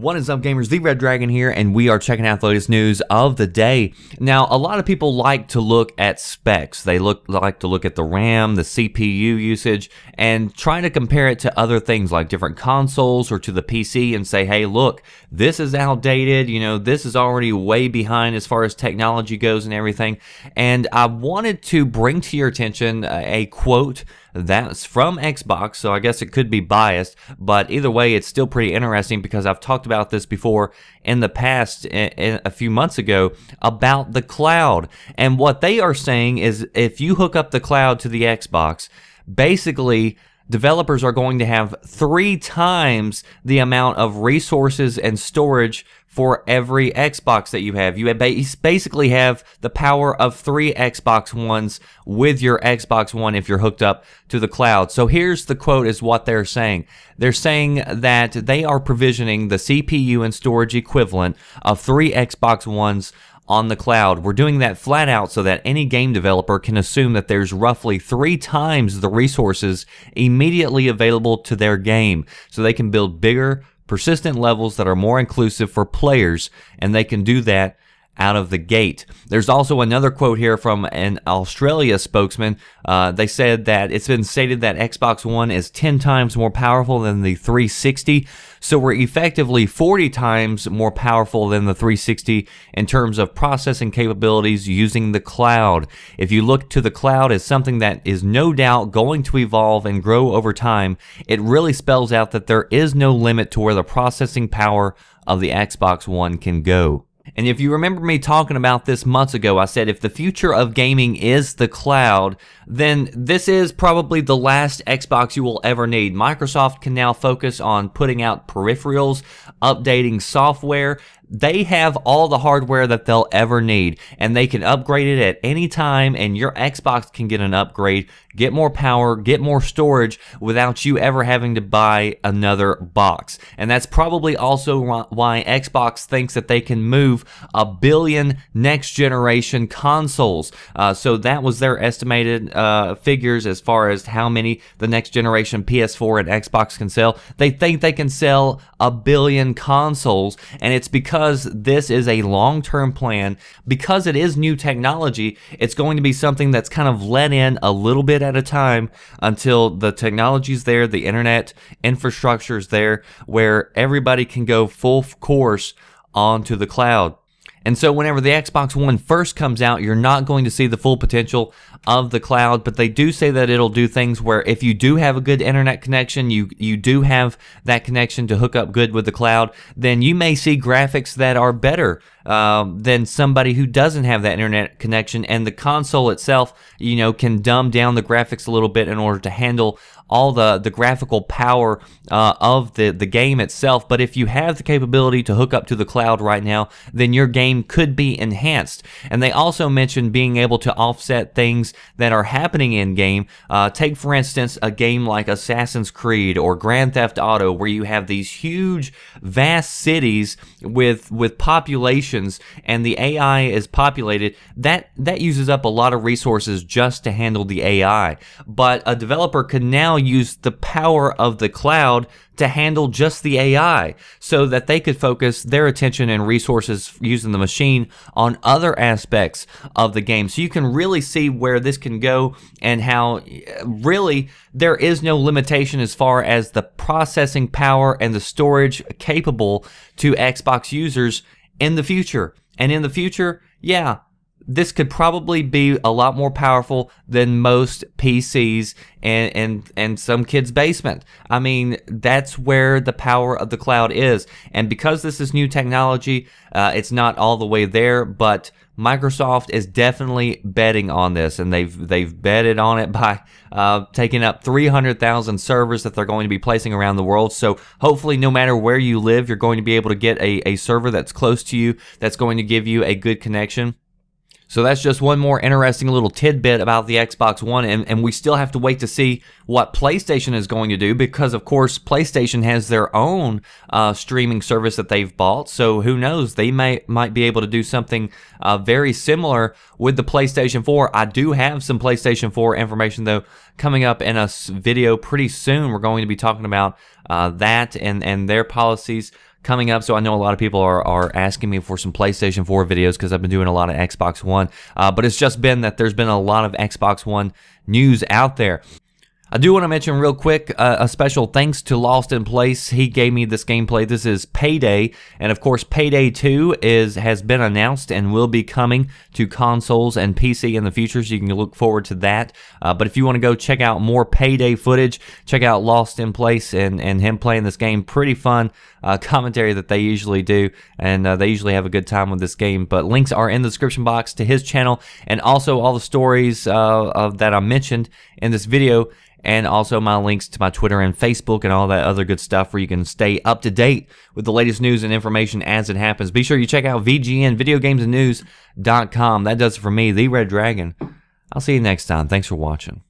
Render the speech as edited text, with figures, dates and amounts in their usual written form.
What is up, gamers? The Red Dragon here, and we are checking out the latest news of the day. Now, a lot of people like to look at specs. They like to look at the RAM, the CPU usage, and try to compare it to other things like different consoles or to the PC and say, hey, look, this is outdated. You know, this is already way behind as far as technology goes and everything. And I wanted to bring to your attention a quote that's from Xbox, so I guess it could be biased, but either way, it's still pretty interesting because I've talked about this before in the past, a few months ago, about the cloud. And what they are saying is if you hook up the cloud to the Xbox, basically developers are going to have 3 times the amount of resources and storage for every Xbox that you have. You basically have the power of 3 Xbox Ones with your Xbox One if you're hooked up to the cloud. So here's the quote is what they're saying. They're saying that they are provisioning the CPU and storage equivalent of 3 Xbox Ones on the cloud. We're doing that flat out so that any game developer can assume that there's roughly 3 times the resources immediately available to their game, so they can build bigger, persistent levels that are more inclusive for players, and they can do that out of the gate. There's also another quote here from an Australia spokesman. They said that it's been stated that Xbox One is 10 times more powerful than the 360, so we're effectively 40 times more powerful than the 360 in terms of processing capabilities using the cloud. If you look to the cloud as something that is no doubt going to evolve and grow over time, it really spells out that there is no limit to where the processing power of the Xbox One can go. And if you remember me talking about this months ago, I said if the future of gaming is the cloud, then this is probably the last Xbox you will ever need. Microsoft can now focus on putting out peripherals, updating software. They have all the hardware that they'll ever need, and they can upgrade it at any time, and your Xbox can get an upgrade, get more power, get more storage without you ever having to buy another box. And that's probably also why Xbox thinks that they can move 1 billion next generation consoles. So that was their estimated figures as far as how many the next generation PS4 and Xbox can sell. They think they can sell 1 billion consoles, and it's because this is a long-term plan. Because it is new technology, it's going to be something that's kind of let in a little bit at a time until the technology's there, the internet infrastructure's there, where everybody can go full course onto the cloud. And so whenever the Xbox One first comes out, you're not going to see the full potential of the cloud, but they do say that it'll do things where if you do have a good internet connection, you do have that connection to hook up good with the cloud, then you may see graphics that are better than somebody who doesn't have that internet connection, and the console itself, you know, can dumb down the graphics a little bit in order to handle all the graphical power of the game itself. But if you have the capability to hook up to the cloud right now, then your game could be enhanced. And they also mentioned being able to offset things that are happening in game. Take for instance a game like Assassin's Creed or Grand Theft Auto, where you have these huge vast cities with populations, and the AI is populated. That uses up a lot of resources just to handle the AI. But a developer can now use the power of the cloud to handle just the AI, so that they could focus their attention and resources using the machine on other aspects of the game. So you can really see where this can go, and how really there is no limitation as far as the processing power and the storage capable to Xbox users in the future. And in the future, yeah, this could probably be a lot more powerful than most PCs and some kid's basement. I mean, that's where the power of the cloud is. And because this is new technology, it's not all the way there, but Microsoft is definitely betting on this, and they've betted on it by taking up 300,000 servers that they're going to be placing around the world. So hopefully, no matter where you live, you're going to be able to get a server that's close to you, that's going to give you a good connection. So that's just one more interesting little tidbit about the Xbox One, and we still have to wait to see what PlayStation is going to do, because of course PlayStation has their own streaming service that they've bought. So who knows, they might be able to do something very similar with the PlayStation 4. I do have some PlayStation 4 information though coming up in a video pretty soon. We're going to be talking about that and their policies coming up, so I know a lot of people are asking me for some PlayStation 4 videos because I've been doing a lot of Xbox One, but it's just been that there's been a lot of Xbox One news out there. I do want to mention real quick a special thanks to Lost in Place. He gave me this gameplay. This is Payday, and of course Payday 2 has been announced and will be coming to consoles and PC in the future, so you can look forward to that. But if you want to go check out more Payday footage, check out Lost in Place and him playing this game. Pretty fun commentary that they usually do, and they usually have a good time with this game. But links are in the description box to his channel, and also all the stories that I mentioned in this video, and also my links to my Twitter and Facebook and all that other good stuff where you can stay up to date with the latest news and information as it happens. Be sure you check out VGN, videogamesandnews.com. That does it for me, The Red Dragon. I'll see you next time. Thanks for watching.